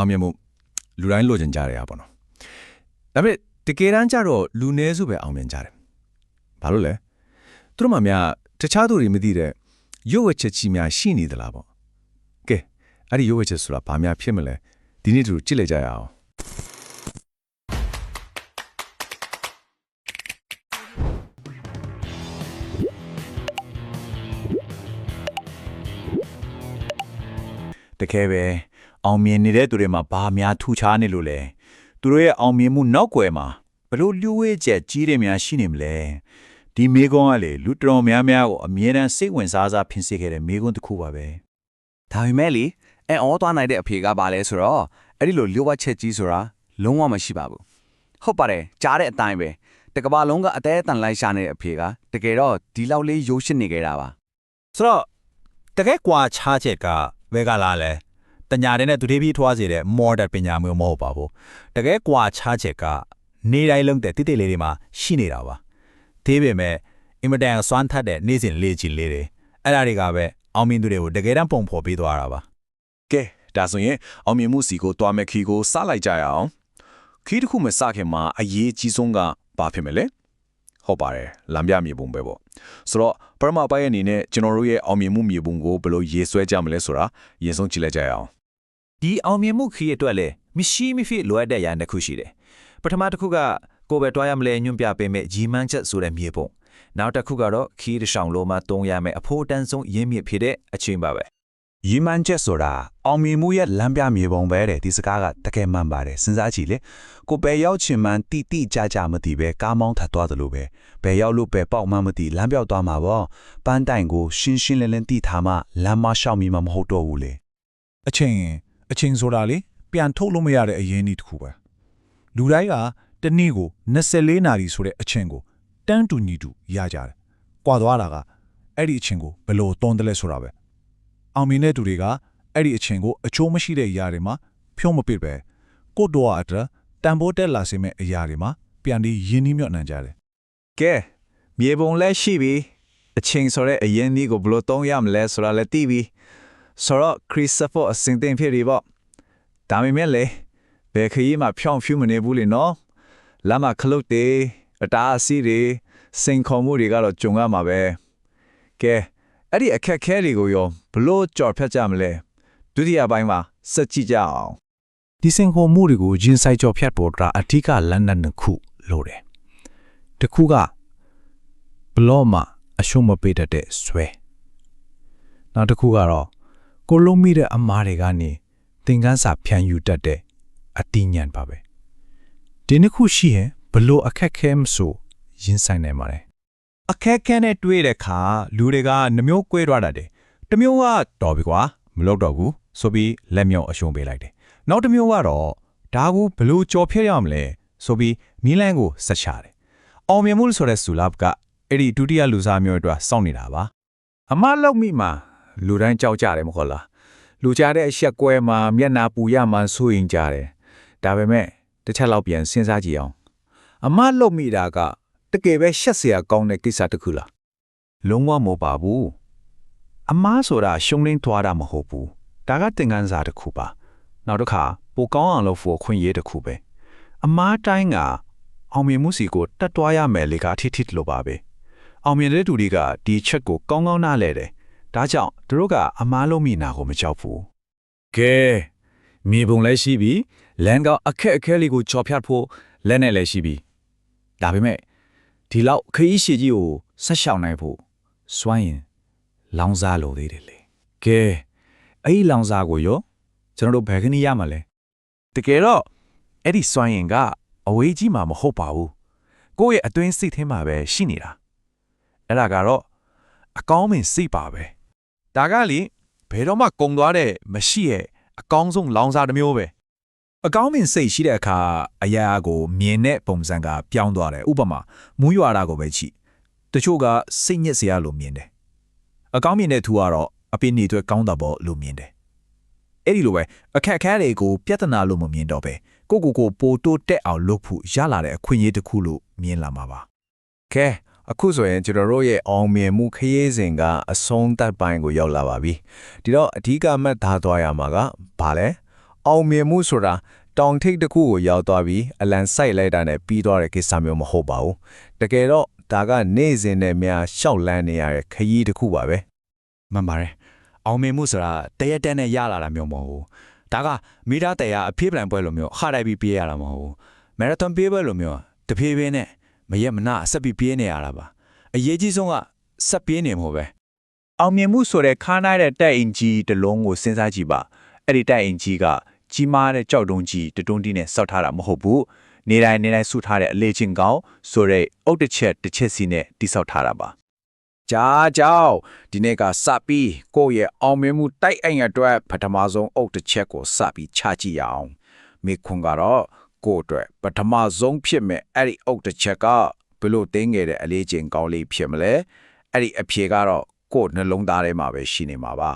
အောင်မြင်မှုလူတိုင်းလိုချင်ကြရပါတော့ဒါပေမဲ့တကယ်တမ်းကျတော့လူနည်းစုပဲအောင်မြင်ကြတယ်ဘာလို့လဲသူတို့မှများတခြားသူတွေမသိတဲ့ရုပ်ဝတ္ချက်ကြီးများရှိနေသလားပေါ့ကဲအဲ့ဒီရုပ်ဝတ္ချက်ဆိုတာဘာများဖြစ်မလဲဒီနေ့တူကြည့်လိုက်ကြရအောင်တကယ်ပဲအောင်မြင်နေတဲ့သူတွေမှာဘာများထူခြားနေလို့လဲသူတို့ရဲ့အောင်မြင်မှုနောက်ွယ်မှာဘလို့လျှို့ဝှက်ချက်ကြီးတွေများရှိနေမလဲဒီမေကွန်းကလေလူတော်များများကိုအမြဲတမ်းစိတ်ဝင်စားဖြစ်စေခဲ့တဲ့မေကွန်းတစ်ခုပါပဲဒါပေမဲ့လေအောသွားနိုင်တဲ့အဖေကဘာလဲဆိုတော့အဲ့ဒီလိုလျှို့ဝှက်ချက်ကြီးဆိုတာလုံးဝမရှိပါဘူးဟုတ်ပါတယ်ကြားတဲ့အတိုင်းပဲတကဘာလုံးကအသေးအတန်လိုက်ရှာနေတဲ့အဖေကတကယ်တော့ဒီလောက်လေးရိုးရှင်းနေကြတာပါဆိုတော့တကယ်ကွာခြားချက်ကဘဲကလာလဲတညာတဲ့နဲ့သူတွေပြီးထွားစေတဲ့ model ပညာမျိုးမဟုတ်ပါဘူးတကယ်ကွာခြားချက်ကနေတိုင်းလုံးတဲ့တိတိလေးတွေမှာရှိနေတာပါဒီပေမဲ့အင်မတန်စွမ်းထက်တဲ့နေ့စဉ်လေ့ကျင့်လေးတွေအဲ့ဒါတွေကပဲအောင်မြင်သူတွေကိုတကယ်တမ်းပုံဖော်ပေးသွားတာပါကဲဒါဆိုရင်အောင်မြင်မှုစီကိုတွားမဲ့ခီကိုစလိုက်ကြရအောင်ခီတစ်ခုမစခင်မှာအရေးကြီးဆုံးကဘာဖြစ်မလဲဟုတ်ပါတယ်လမ်းပြမြေပုံပဲပေါ့ဆိုတော့ပရမပိုင်းအနေနဲ့ကျွန်တော်တို့ရဲ့အောင်မြင်မှုမြေပုံကိုဘယ်လိုရေးဆွဲကြမလဲဆိုတာအရင်ဆုံးကြည့်လိုက်ကြရအောင်ဒီအောင်မြင်မှုခီးအတွက်လည်းမရှိမဖြစ်လိုအပ်တဲ့ရာတစ်ခုရှိတယ်ပထမတစ်ခုကကိုယ်ပဲတွားရမလဲညွှန်ပြပေးမဲ့ရီမန်းချက်ဆိုတဲ့မြေပုံနောက်တစ်ခုကတော့ခီးတစ်ဆောင်လုံးမှာတုံးရမယ်အဖို့တန်းဆုံးရင်းမြစ်ဖြစ်တဲ့အချင်းပါပဲရီမန်းချက်ဆိုတာအောင်မြင်မှုရဲ့လမ်းပြမြေပုံပဲတဲ့ဒီစကားကတကယ်မှန်ပါတယ်စဉ်းစားကြည့်လေကိုပဲရောက်ချင်မှန်းတိကြမသိပဲကားမောင်းထသွားတယ်လို့ပဲဘယ်ရောက်လို့ပဲပေါက်မှမသိလမ်းပြောက်သွားမှာပေါ့ပန်းတိုင်ကိုရှင်းလင်းတိထားမှလမ်းမရှောက်မိမှမဟုတ်တော့ဘူးလေအချင်းဆိုတာလေပြန်ထုတ်လို့မရတဲ့အရင်းကြီးတစ်ခုပဲလူတိုင်းကတနေ့ကို24နာရီဆိုတဲ့အချင်းကိုတန်းတူညီတူရကြတယ်။ကွာသွားတာကအဲ့ဒီအချင်းကိုဘယ်လိုတွန်းတယ်လဲဆိုတာပဲ။အောင်မြင်တဲ့သူတွေကအဲ့ဒီအချင်းကိုအချိုးမရှိတဲ့အရာတွေမှာဖြုံးမပစ်ပဲကို့တော့အတွက်တန်ဖိုးတက်လာစေမဲ့အရာတွေမှာပြန်ပြီးရင်းနှီးမြှုပ်နှံကြတယ်။ကဲမြေပုံလည်းရှိပြီအချင်းဆိုတဲ့အရင်းကြီးကိုဘယ်လိုတွန်းရမလဲဆိုတာလည်းသိပြီ။ဆိုတော့ခရစ်စဖောအစင်တင်ဖြစ်ပြီပေါ့။ဒါပေမဲ့လေဘယ်ခရီးမှာဖြောင်းဖြူးမနေဘူးလေနော်လမ်းမှာခလုတ်တွေအတားအဆီးတွေစိန်ခေါ်မှုတွေကတော့ကြုံရမှာပဲကဲအဲ့ဒီအခက်ခဲတွေကိုရောဘလို့ကြော်ဖြတ်ကြမလဲဒုတိယပိုင်းမှာစက်ကြည့်ကြအောင်ဒီစင်ခေါ်မှုတွေကိုရင်ဆိုင်ကြော်ဖြတ်ပေါ်တာအထူးကလန်ဒန်တစ်ခုလို့တယ်တစ်ခုကဘလော့မှာအရှုံးမပေးတတ်တဲ့ဆွဲနောက်တစ်ခုကတော့ကိုလုံးမိတဲ့အမားတွေကနေသင်ခန်းစာဖြန့်ယူတတ်တဲ့အတိညာဏ်ပါပဲဒီနှစ်ခုရှိရင်ဘလို့အခက်ခဲမဆိုရင်ဆိုင်နိုင်ပါတယ်အခက်ခဲနဲ့တွေ့တဲ့အခါလူတွေကနှမျိုးကွဲသွားတတ်တယ်တစ်မျိုးကတော်ပြီကွာမလုပ်တော့ဘူးဆိုပြီးလက်မြောက်အရှုံးပေးလိုက်တယ်နောက်တစ်မျိုးကတော့ဒါကိုဘလို့ကြော်ဖြတ်ရမလဲဆိုပြီးမီလန်ကိုဆက်ချတယ်အောင်မြင်မှုဆိုတဲ့ဆူလပ်ကအဲ့ဒီဒုတိယလူစားမျိုးအတွက်စောင့်နေတာပါအမလောက်မိမှာလူတိုင်းကြောက်ကြတယ်မဟုတ်လားလူကြတဲ့အချက်ကွဲမှာမျက်နာပူရမှဆိုရင်ကြတယ်ဒါပေမဲ့တစ်ချက်လောက်ပြန်စဉ်းစားကြည့်အောင်အမလောက်မိတာကတကယ်ပဲရှက်စရာကောင်းတဲ့ကိစ္စတစ်ခုလားလုံးဝမဟုတ်ပါဘူးအမားဆိုတာရှုံးလင်းသွားတာမဟုတ်ဘူးဒါကသင်ခန်းစာတစ်ခုပါနောက်တစ်ခါပိုကောင်းအောင်လုပ်ဖို့ခွင့်ရတစ်ခုပဲအမားတိုင်းကအောင်မြင်မှုစီကိုတက်သွားရမယ်လေကထိလို့ပါပဲအောင်မြင်တဲ့သူတွေကဒီချက်ကိုကောင်းကောင်းနားလဲတယ်ဒါကြောင့်သူတို့ကအမားလုံးမိနာကိုမကြောက်ဘူးကဲမြေပုံလည်းရှိပြီလန်ကအခက်အခဲလေးကိုကြော်ဖြတ်ဖို့လက်နဲ့လည်းရှိပြီဒါပေမဲ့ဒီလောက်ခရီးရှည်ကြီးကိုဆက်ရှောင်နိုင်ဖို့စွမ်းရင်လောင်စားလိုသေးတယ်လေကဲအဲ့ဒီလောင်စားကိုရောကျွန်တော်တို့ဘယ်ကနေရမှာလဲတကယ်တော့အဲ့ဒီစွမ်းရင်ကအဝေးကြီးမှာမဟုတ်ပါဘူးကိုယ့်ရဲ့အတွင်းစိတ်ထဲမှာပဲရှိနေတာအဲ့ဒါကတော့အကောင်းမင်းစိတ်ပါပဲဒါကလေဘယ်တော့မှကုံသွားတဲ့မရှိရဲ့အကောင်းဆုံးလောင်စာတစ်မျိုးပဲအကောင်းမင်းစိတ်ရှိတဲ့အခါအရာကိုမြင်တဲ့ပုံစံကပြောင်းသွားတယ်ဥပမာမူးရွာတာကိုပဲကြည့်တချို့ကစိတ်ညစ်စရာလို့မြင်တယ်အကောင်းမြင်တဲ့သူကတော့အပင်နေအတွက်ကောင်းတာပေါ့လို့မြင်တယ်အဲ့ဒီလိုပဲအခက်အခဲတွေကိုပြဿနာလို့မမြင်တော့ပဲကိုပိုတိုးတက်အောင်လုပ်ဖို့ရလာတဲ့အခွင့်အရေးတစ်ခုလို့မြင်လာမှာပါကဲအခုဆိုရင်ကျွန်တော်တို့ရဲ့အောင်မြင်မှုခရီးစဉ်ကအဆုံးသတ်ပိုင်းကိုရောက်လာပါပြီဒီတော့အဓိကမှတ်သားသွားရမှာကဘာလဲ အောင်မြင်မှုဆိုတာတောင်ထိပ်တစ်ခုကိုရောက်သွားပြီးအလံစိုက်လိုက်တာနဲ့ပြီးသွားတဲ့ကိစ္စမျိုးမဟုတ်ပါဘူးတကယ်တော့ဒါကနေ့စဉ်နဲ့များရှောက်လန်းနေရတဲ့ခရီးတစ်ခုပါပဲ မှန်ပါတယ်အောင်မြင်မှုဆိုတာတရက်တက်နဲ့ရလာတာမျိုးမဟုတ်ဘူးဒါကမီတာတရာအပြေးပလန်ပွဲလိုမျိုးခါတိုက်ပြီးပြေးရတာမဟုတ်ဘူးမာရသွန်ပြေးပွဲလိုမျိုးတဖြည်းဖြည်းနဲ့မရက်မနာဆက်ပြီးပြေးနေရတာပါအရေးကြီးဆုံးကဆက်ပြေးနေမှာပဲ အောင်မြင်မှုဆိုတဲ့ခါးနိုင်တဲ့တက်အင်ကြီးတစ်လုံးကိုစဉ်းစားကြည့်ပါအဲ့ဒီတက်အင်ကြီးကကြီးမားတဲ့ကြောက်တုံးကြီးတွန်းတီးနဲ့စောက်ထားတာမဟုတ်ဘူးနေတိုင်းဆူထားတဲ့အလေးချင်းကောင်ဆိုတဲ့အုတ်တစ်ချက်စီနဲ့တိဆောက်ထားတာပါကြားကြောက်ဒီနေ့ကစပြီးကိုယ့်ရဲ့အောင်မြင်မှုတိုက်အိမ်အတွက်ပထမဆုံးအုတ်တစ်ချက်ကိုစပြီးချကြည့်ရအောင်မိခွန်ကတော့ကိုယ့်အတွက်ပထမဆုံးဖြစ်မဲ့အဲ့ဒီအုတ်တစ်ချက်ကဘယ်လိုတင်းငယ်တဲ့အလေးချင်းကောင်လေးဖြစ်မလဲအဲ့ဒီအဖြေကတော့ကိုယ့်နှလုံးသားထဲမှာပဲရှိနေမှာပါ